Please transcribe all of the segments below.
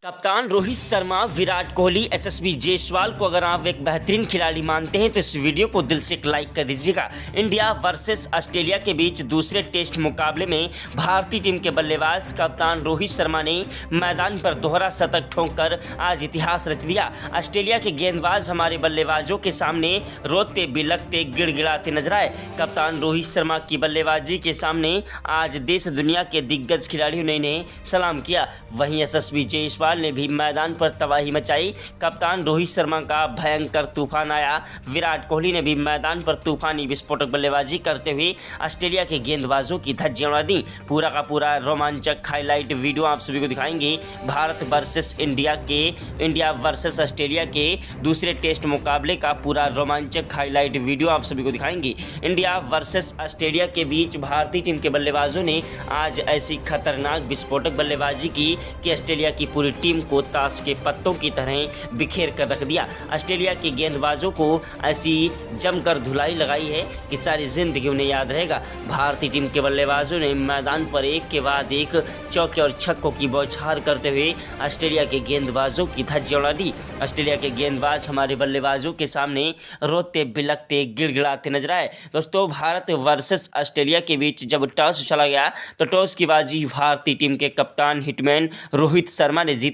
कप्तान रोहित शर्मा, विराट कोहली, यशस्वी जायसवाल को अगर आप एक बेहतरीन खिलाड़ी मानते हैं तो इस वीडियो को दिल से एक लाइक कर दीजिएगा। इंडिया वर्सेस ऑस्ट्रेलिया के बीच दूसरे टेस्ट मुकाबले में भारतीय टीम के बल्लेबाज कप्तान रोहित शर्मा ने मैदान पर दोहरा शतक ठोंककर आज इतिहास रच दिया। ऑस्ट्रेलिया के गेंदबाज हमारे बल्लेबाजों के सामने रोते बिलखते गिड़गिड़ाते नजर आए। कप्तान रोहित शर्मा की बल्लेबाजी के सामने आज देश दुनिया के दिग्गज खिलाड़ियों ने इन्हें सलाम किया। वहीं यशस्वी जायसवाल ने भी मैदान पर तबाही मचाई। कप्तान रोहित शर्मा का भयंकर तूफान आया। विराट कोहली ने भी मैदान पर तूफानी विस्फोटक बल्लेबाजी करते हुए ऑस्ट्रेलिया के गेंदबाजों की धज्जियां उड़ा दी। पूरा का पूरा रोमांचक हाईलाइट वीडियो आप सभी को दिखाएंगे। Bharat versus India versus Australia के दूसरे टेस्ट मुकाबले का पूरा रोमांचक हाईलाइट वीडियो आप सभी को दिखाएंगे। इंडिया वर्सेस ऑस्ट्रेलिया के बीच भारतीय टीम के बल्लेबाजों ने आज ऐसी खतरनाक विस्फोटक बल्लेबाजी की कि ऑस्ट्रेलिया की पूरी टीम को ताश के पत्तों की तरह बिखेर कर रख दिया। ऑस्ट्रेलिया के गेंदबाजों को ऐसी जमकर धुलाई लगाई है कि सारी जिंदगी उन्हें याद रहेगा। भारतीय टीम के बल्लेबाजों ने मैदान पर एक के बाद एक चौके और छक्कों की बौछार करते हुए ऑस्ट्रेलिया के गेंदबाजों की धज्जियां उड़ा दी। ऑस्ट्रेलिया के गेंदबाज हमारे बल्लेबाजों के सामने रोते बिलखते गिड़गिड़ाते नजर आए। दोस्तों, भारत वर्सेस ऑस्ट्रेलिया के बीच जब टॉस चला गया तो टॉस की बाजी भारतीय टीम के कप्तान हिटमैन रोहित शर्मा ने जीती।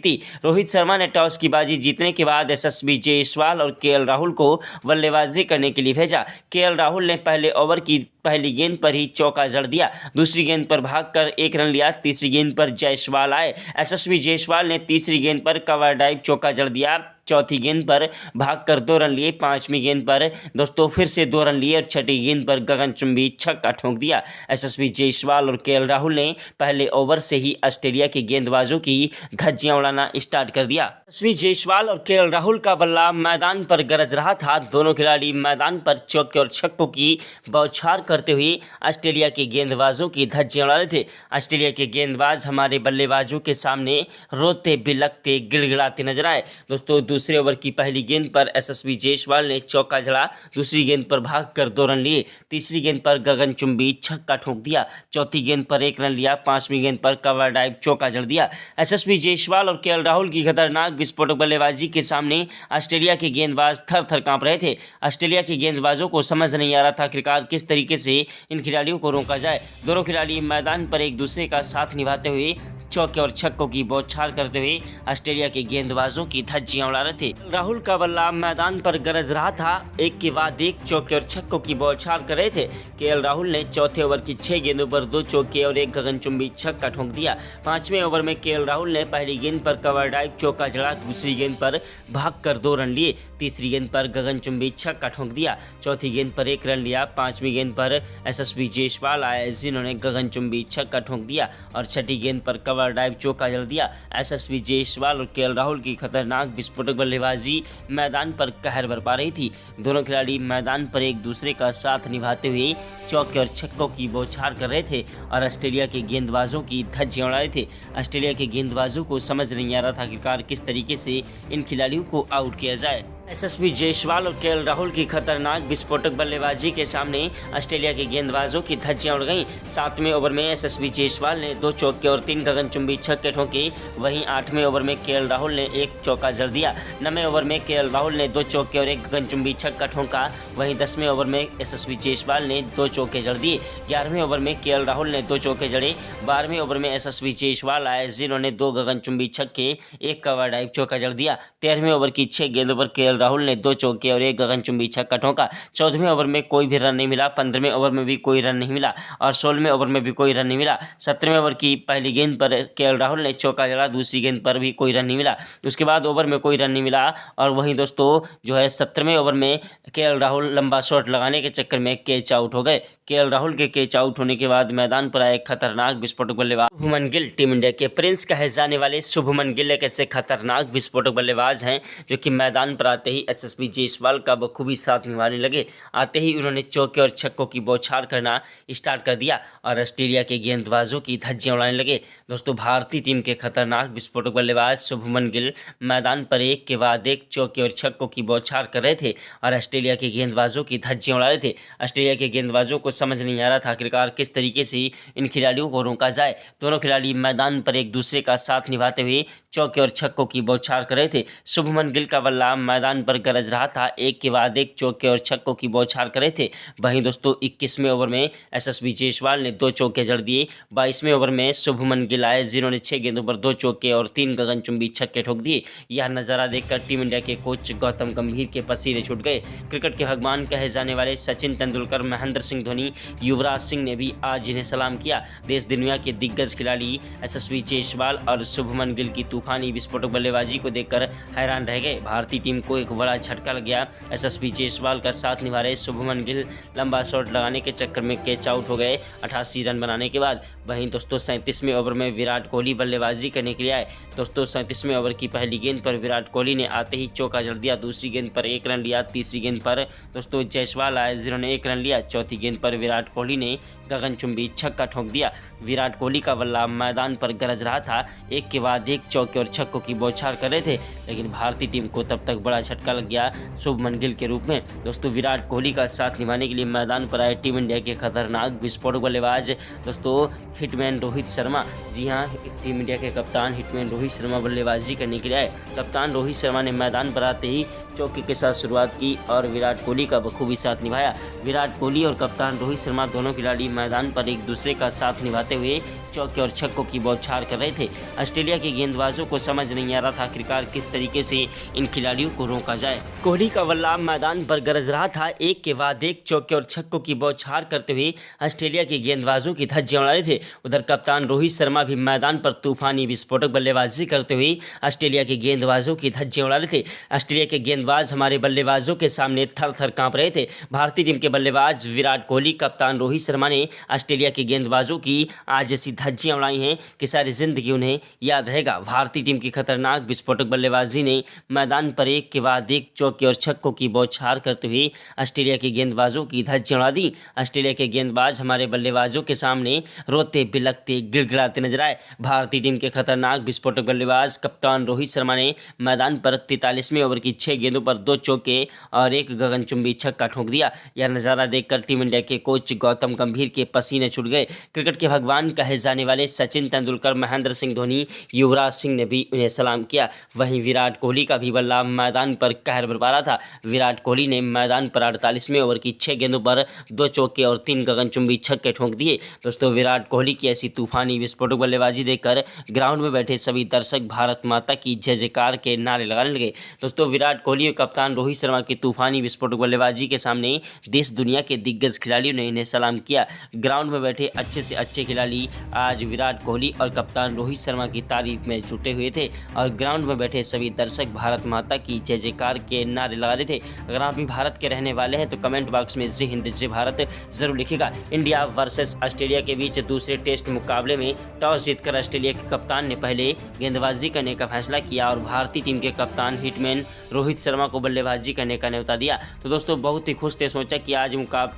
रोहित शर्मा ने टॉस की बाजी जीतने के बाद यशस्वी जायसवाल और केएल राहुल को बल्लेबाजी करने के लिए भेजा। केएल राहुल ने पहले ओवर की पहली गेंद पर ही चौका जड़ दिया। दूसरी गेंद पर भागकर 1 रन लिया। तीसरी गेंद पर जायसवाल आए। यशस्वी जायसवाल ने तीसरी गेंद पर कवर ड्राइव चौका जड़ दिया। चौथी गेंद पर भागकर 2 रन लिए। पांचवी गेंद पर दोस्तों फिर से 2 रन लिए और छठी गेंद पर गगनचुंबी छक्का ठोंक दिया। यशस्वी जायसवाल और केएल राहुल ने पहले ओवर से ही ऑस्ट्रेलिया के गेंदबाजों की धज्जियां उड़ाना स्टार्ट कर दिया। यशस्वी जायसवाल और केएल राहुल का बल्ला मैदान पर गरज रहा था। दोनों खिलाड़ी मैदान पर चौके और छक्कों की बौछार करते हुए ऑस्ट्रेलिया के गेंदबाजों की धज्जियां उड़ा रहे थे। ऑस्ट्रेलिया के गेंदबाज हमारे बल्लेबाजों के सामने रोते बिलखते गिड़गिड़ाते नजर आए। दोस्तों, दूसरे ओवर की पहली गेंद पर यशस्वी जायसवाल ने चौका जड़ा। दूसरी गेंद पर भागकर 2 रन लिए। तीसरी गेंद पर गगनचुंबी छक्का ठोक दिया। चौथी गेंद पर 1 रन लिया। पांचवी गेंद पर कवर ड्राइव चौका जड़ दिया। यशस्वी जायसवाल और केएल राहुल की खतरनाक विस्फोटक बल्लेबाजी के सामने ऑस्ट्रेलिया के गेंदबाज थर थर कांप रहे थे। ऑस्ट्रेलिया के गेंदबाजों को समझ नहीं आ रहा था आखिरकार किस तरीके से इन खिलाड़ियों को रोका जाए। दोनों खिलाड़ी मैदान पर एक दूसरे का साथ निभाते हुए चौके और छक्कों की बौछार करते हुए ऑस्ट्रेलिया के गेंदबाजों की धज्जियां उड़ा रहे थे। राहुल का बल्ला मैदान पर गरज रहा था। एक के बाद एक चौके और छक्कों की बौछार कर रहे थे। केएल राहुल ने चौथे ओवर की 6 गेंदों पर 2 चौके और 1 गगनचुंबी छक्का ठोंक दिया। पांचवें ओवर में केएल राहुल ने पहली गेंद पर कवर ड्राइव चौका जड़ा। दूसरी गेंद पर भागकर 2 रन लिए। तीसरी गेंद पर गगनचुंबी छक्का ठोंक दिया। चौथी गेंद पर 1 रन लिया। पांचवी गेंद पर यशस्वी जायसवाल आए जिन्होंने गगनचुंबी छक्का ठोंक दिया और छठी गेंद पर कवर ड्राइव चौका जड़ दिया। यशस्वी जायसवाल और केएल राहुल की खतरनाक विस्फोटक बल्लेबाजी मैदान पर कहर बरपा रही थी। दोनों खिलाड़ी मैदान पर एक दूसरे का साथ निभाते हुए चौके और छक्कों की बौछार कर रहे थे और ऑस्ट्रेलिया के गेंदबाजों की धज्जियां उड़ा रहे थे। ऑस्ट्रेलिया के गेंदबाजों को समझ नहीं आ रहा था आखिरकार किस तरीके से इन खिलाड़ियों को आउट किया जाए। यशस्वी जायसवाल और केएल राहुल की खतरनाक विस्फोटक बल्लेबाजी के सामने ऑस्ट्रेलिया के गेंदबाजों की धज्जियां उड़ गईं। 7वें ओवर में यशस्वी जायसवाल ने 2 चौके और 3 गगनचुंबी छक्के ठोके। वहीं 8वें ओवर में केएल राहुल ने 1 चौका जड़ दिया। 9वें ओवर में केएल राहुल ने 2 चौके और 1 गगनचुंबी छक्का ठोका। वहीं 10वें ओवर में यशस्वी जायसवाल ने 2 चौके जड़ दिए। 11वें ओवर में केएल राहुल ने 2 चौके जड़े। 12वें ओवर में यशस्वी जायसवाल आए जिन्होंने 2 गगनचुंबी छक्के 1 कवर ड्राइव चौका जड़ दिया। 13वें ओवर की 6 गेंदों पर केएल राहुल ने 2 चौके और 1 गगनचुंबी छक्का ठोका। 14वें ओवर में कोई भी रन नहीं मिला। 15वें ओवर में भी कोई रन नहीं मिला और 16वें ओवर में भी कोई रन नहीं मिला। 17वें ओवर की पहली गेंद पर केएल राहुल ने चौका जड़ा। दूसरी गेंद पर भी कोई रन नहीं मिला। उसके बाद ओवर में कोई रन नहीं मिला और वहीं दोस्तों जो है 17वें ओवर में केएल राहुल लंबा शॉट लगाने के चक्कर में कैच आउट हो गए। केएल राहुल के कैच आउट होने के बाद मैदान पर आए खतरनाक विस्फोटक बल्लेबाज शुभमन गिल। टीम इंडिया के प्रिंस कहे जाने वाले शुभमन गिल एक ऐसे खतरनाक विस्फोटक बल्लेबाज हैं जो कि मैदान पर आते ही यशस्वी जायसवाल का बखूबी साथ निभाने लगे। आते ही उन्होंने चौके और छक्कों की बौछार करना स्टार्ट कर दिया और ऑस्ट्रेलिया के गेंदबाजों की धज्जियां उड़ाने लगे। दोस्तों, भारतीय टीम के खतरनाक विस्फोटक बल्लेबाज शुभमन गिल मैदान पर एक के बाद एक चौके और छक्कों की बौछार कर रहे थे और ऑस्ट्रेलिया के गेंदबाजों की धज्जियां उड़ा रहे थे। ऑस्ट्रेलिया के गेंदबाजों को समझ नहीं आ रहा था आखिरकार किस तरीके से इन खिलाड़ियों को रोका जाए। दोनों खिलाड़ी मैदान पर एक दूसरे का साथ निभाते हुए चौके और छक्कों की बौछार कर रहे थे। शुभमन गिल का बल्ला मैदान पर गरज रहा था, एक के बाद एक चौके और छक्कों की बौछार कर रहे थे। वहीं दोस्तों 21वें ओवर में एसएसबी जयसवाल ने 2 चौके जड़ दिए। 22वें ओवर में शुभमन गिल आए, जिन्होंने 6 गेंदों पर 2 चौके और 3 गगनचुंबी छक्के ठोक दिए। यह नज़ारा देखकर टीम इंडिया के कोच गौतम गंभीर के पसीने छूट गए। क्रिकेट के भगवान कहे जाने वाले सचिन तेंदुलकर, महेंद्र सिंह धोनी, युवराज सिंह ने भी आज इन्हें सलाम किया। देश दुनिया के दिग्गज खिलाड़ी एसएसबी जयसवाल और शुभमन गिल की तूफानी विस्फोटक बल्लेबाजी को देखकर हैरान रह गए। भारतीय टीम को एक बड़ा झटका लग गया। एसएसबी जयसवाल का साथ निभा रहे शुभमन गिल लंबा शॉट लगाने के चक्कर में कैच आउट हो गए 88 रन बनाने के बाद। वहीं दोस्तों 37वें ओवर में विराट कोहली बल्लेबाजी करने के लिए आए। दोस्तों 37वें ओवर की पहली गेंद पर विराट कोहली ने आते ही चौका जड़ दिया। दूसरी गेंद पर 1 रन लिया। तीसरी गेंद पर दोस्तों जयसवाल आए, जिन्होंने 1 रन लिया। चौथी गेंद पर विराट कोहली ने गगनचुंबी छक्का ठोक दिया। विराट कोहली का बल्ला मैदान पर गरज रहा था, एक के बाद एक चौके और छक्कों की बौछार कर रहे थे, लेकिन भारतीय टीम को तब तक बड़ा झटका लग गया शुभमन गिल के रूप में। दोस्तों विराट कोहली का साथ निभाने के लिए मैदान पर आए टीम इंडिया के खतरनाक विस्फोटक बल्लेबाज दोस्तों हिटमैन रोहित शर्मा। जी हां, टीम इंडिया के कप्तान हिटमैन रोहित शर्मा बल्लेबाजी करने के लिए आए। कप्तान रोहित शर्मा ने मैदान पर आते ही चौके के साथ शुरुआत की और विराट कोहली का बखूबी साथ निभाया। विराट कोहली और कप्तान रोहित शर्मा दोनों खिलाड़ी मैदान पर एक दूसरे का साथ निभाते हुए चौके और छक्कों की बौछार कर रहे थे। ऑस्ट्रेलिया के गेंदबाजों को समझ नहीं आ रहा था आखिरकार किस तरीके से इन खिलाड़ियों को रोका जाए। कोहली का बल्ला मैदान पर गरज रहा था, एक के बाद एक चौके और छक्कों की बौछार करते हुए ऑस्ट्रेलिया के गेंदबाजों की धज्जियां उड़ा रहे थे। उधर कप्तान रोहित शर्मा भी मैदान पर तूफानी विस्फोटक बल्लेबाजी करते हुए ऑस्ट्रेलिया के गेंदबाजों की धज्जियां उड़ा रहे थे। ऑस्ट्रेलिया के गेंदबाज हमारे बल्लेबाजों के सामने थर थर कांप रहे थे। भारतीय टीम के बल्लेबाज विराट कोहली, कप्तान रोहित शर्मा ने ऑस्ट्रेलिया के गेंदबाजों की आज ऐसी धज्जियां उड़ाई हैं कि सारी जिंदगी उन्हें याद रहेगा। भारतीय टीम की खतरनाक विस्फोटक बल्लेबाजी ने मैदान पर एक के बाद एक चौके और छक्कों की बौछार करते हुए ऑस्ट्रेलिया के गेंदबाजों की धज्जियां उड़ा दी। ऑस्ट्रेलिया के गेंदबाज हमारे बल्लेबाजों के सामने रोते बिलखते गिड़गिड़ाते नजर आए। भारतीय टीम के खतरनाक विस्फोटक बल्लेबाज कप्तान रोहित शर्मा ने मैदान पर 43वें ओवर की 6 गेंदों पर 2 चौके और 1 गगनचुंबी छक्का ठोक दिया। यह नज़ारा देखकर टीम इंडिया के कोच गौतम गंभीर के पसीने छूट गए। क्रिकेट के भगवान कहे जाने वाले सचिन तेंदुलकर, महेंद्र सिंह धोनी, युवराज सिंह ने भी उन्हें सलाम किया। वहीं विराट कोहली का भी बल्ला मैदान पर कहर बरपा रहा था। विराट कोहली ने मैदान पर 48वें ओवर की 6 गेंदों पर 2 चौके और 3 गगनचुंबी छक्के ठोक दिए। दोस्तों विराट कोहली की ऐसी तूफानी विस्फोटक बल्लेबाजी देखकर ग्राउंड में बैठे सभी दर्शक भारत माता की जय जयकार के नारे लगाने लगे। दोस्तों विराट कोहली और कप्तान रोहित शर्मा की तूफानी विस्फोटक बल्लेबाजी के सामने देश दुनिया के दिग्गज खिलाड़ियों ने इन्हें सलाम किया। ग्राउंड में बैठे अच्छे से अच्छे खिलाड़ी आज विराट कोहली और कप्तान रोहित शर्मा की तारीफ में जुटे हुए थे और ग्राउंड में बैठे सभी दर्शक भारत माता की जय जयकार के नारे लगा रहे थे। अगर आप भी भारत के रहने वाले हैं तो कमेंट बॉक्स में जय हिंद जय भारत जरूर लिखिएगा। इंडिया वर्सेस ऑस्ट्रेलिया के बीच दूसरे टेस्ट मुकाबले में टॉस जीतकर ऑस्ट्रेलिया के कप्तान ने पहले गेंदबाजी करने का फैसला किया और भारतीय टीम के कप्तान हिटमैन रोहित शर्मा को बल्लेबाजी करने का न्योता दिया। तो दोस्तों बहुत ही खुश थे, सोचा कि आज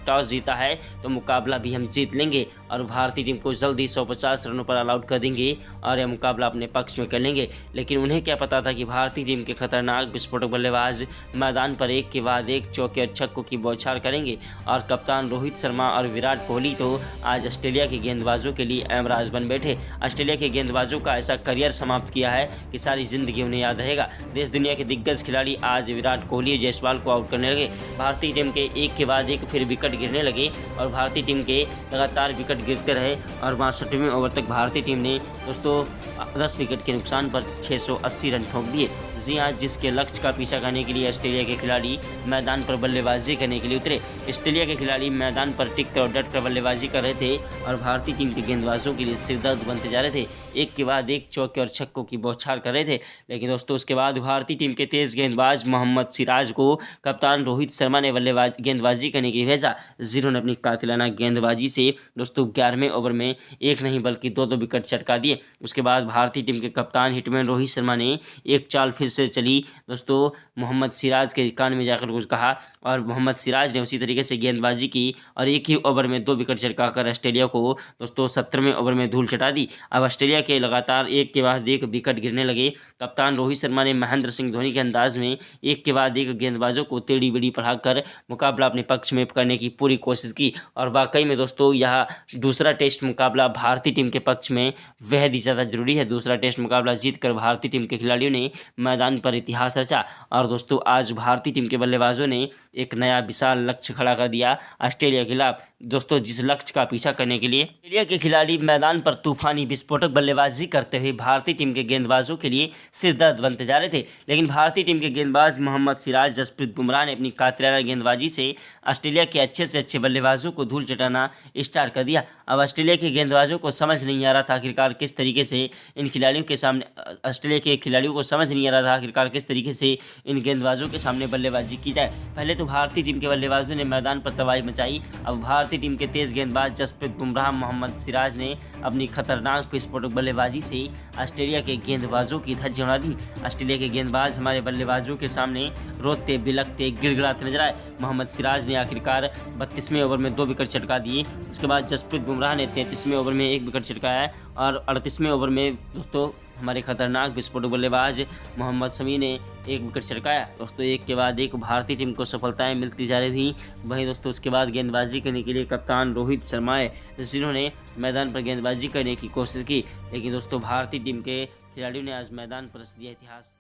टॉस जीता है तो मुकाबला भी हम जीत लेंगे और भारतीय टीम को जल्दी 150 रनों पर ऑल आउट कर देंगे और यह मुकाबला अपने पक्ष में कर लेंगे। लेकिन उन्हें क्या पता था कि भारतीय टीम के खतरनाक विस्फोटक बल्लेबाज मैदान पर एक के बाद एक चौके और छक्कों की बौछार करेंगे और कप्तान रोहित शर्मा और विराट कोहली तो आज ऑस्ट्रेलिया के गेंदबाजों के लिए एमराज बन बैठे। ऑस्ट्रेलिया के गेंदबाजों का ऐसा करियर समाप्त किया है कि सारी जिंदगी उन्हें याद रहेगा। देश दुनिया के दिग्गज खिलाड़ी आज विराट कोहली और जयसवाल को आउट करने लगे। भारतीय टीम के एक के बाद एक फिर विकेट गिरने लगे और भारतीय टीम के लगातार विकेट गिरते रहे और 62वें ओवर तक भारतीय टीम ने दोस्तों 10 विकेट के नुकसान पर 680 रन ठोक दिए। जी हाँ, जिसके लक्ष्य का पीछा करने के लिए ऑस्ट्रेलिया के खिलाड़ी मैदान पर बल्लेबाजी करने के लिए उतरे। ऑस्ट्रेलिया के खिलाड़ी मैदान पर टिक कर और डट कर बल्लेबाजी कर रहे थे और भारतीय टीम के गेंदबाजों के लिए सिरदर्द बनते जा रहे थे। एक के बाद एक चौके और छक्कों की बौछार कर रहे थे। लेकिन दोस्तों उसके बाद भारतीय टीम के तेज गेंदबाज मोहम्मद सिराज को कप्तान रोहित शर्मा ने गेंदबाजी करने के लिए भेजा, जिन्होंने अपनी कातिलाना गेंदबाजी गेंदबाजी से दोस्तों 11वें ओवर में एक नहीं बल्कि दो विकेट चटका दिए। उसके बाद भारतीय टीम के कप्तान हिटमैन रोहित शर्मा ने एक चाल फिर से चली दोस्तों मोहम्मद सिराज के कान में जाकर कुछ कहा और मोहम्मद सिराज ने उसी तरीके से गेंदबाजी की और एक ही ओवर में 2 विकेट चटकाकर ऑस्ट्रेलिया को दोस्तों 17वें ओवर में धूल चटा दी। अब ऑस्ट्रेलिया के लगातार एक के बाद एक विकेट गिरने लगे। कप्तान रोहित शर्मा ने महेंद्र सिंह धोनी के अंदाज में एक के बाद एक गेंदबाजों को टेढ़ी बेड़ी पढ़ाकर मुकाबला अपने पक्ष में करने की पूरी कोशिश की और वाकई में दोस्तों यह दूसरा टेस्ट मुकाबला भारतीय टीम के पक्ष में बेहद ही ज़्यादा जरूरी है। दूसरा टेस्ट मुकाबला जीतकर भारतीय टीम के खिलाड़ियों ने मैदान पर इतिहास रचा और दोस्तों आज भारतीय टीम के बल्लेबाजों ने एक नया विशाल लक्ष्य खड़ा कर दिया ऑस्ट्रेलिया के खिलाफ। दोस्तों जिस लक्ष्य का पीछा करने के लिए ऑस्ट्रेलिया के खिलाड़ी मैदान पर तूफानी विस्फोटक बल्लेबाजी करते हुए भारतीय टीम के गेंदबाजों के लिए सिरदर्द बनते जा रहे थे, लेकिन भारतीय टीम के गेंदबाज मोहम्मद सिराज, जसप्रीत बुमराह ने अपनी कातिलाना गेंदबाजी से ऑस्ट्रेलिया के अच्छे से अच्छे बल्लेबाजों को धूल चटाना स्टार्ट कर दिया। अब ऑस्ट्रेलिया के गेंदबाजों को समझ नहीं आ रहा था आखिरकार किस तरीके से इन खिलाड़ियों के सामने ऑस्ट्रेलिया के खिलाड़ियों को समझ नहीं आ रहा था आखिरकार किस तरीके से इन गेंदबाजों के सामने बल्लेबाजी की जाए। पहले तो भारतीय टीम के बल्लेबाजों ने मैदान पर तबाही मचाई। अब भारतीय टीम के तेज गेंदबाज जसप्रीत बुमराह, मोहम्मद सिराज ने अपनी खतरनाक विस्फोटक बल्लेबाजी से ऑस्ट्रेलिया के गेंदबाजों की धज्जियां उड़ा दी। ऑस्ट्रेलिया के गेंदबाज हमारे बल्लेबाजों के सामने रोते बिलखते गिड़गिड़ाते नजर आए। मोहम्मद सिराज ने आखिरकार 32वें ओवर में 2 विकेट चटका दिए। उसके बाद जसप्रीत बुमराह ने 33वें ओवर में 1 विकेट चटकाया और 38वें ओवर में दोस्तों हमारे खतरनाक विस्फोटक बल्लेबाज मोहम्मद शमी ने 1 विकेट चटकाया। दोस्तों एक के बाद एक भारतीय टीम को सफलताएं मिलती जा रही थी। वहीं दोस्तों उसके बाद गेंदबाजी करने के लिए कप्तान रोहित शर्मा है जिन्होंने मैदान पर गेंदबाजी करने की कोशिश की, लेकिन दोस्तों भारतीय टीम के खिलाड़ियों ने आज मैदान पर रच दिया इतिहास।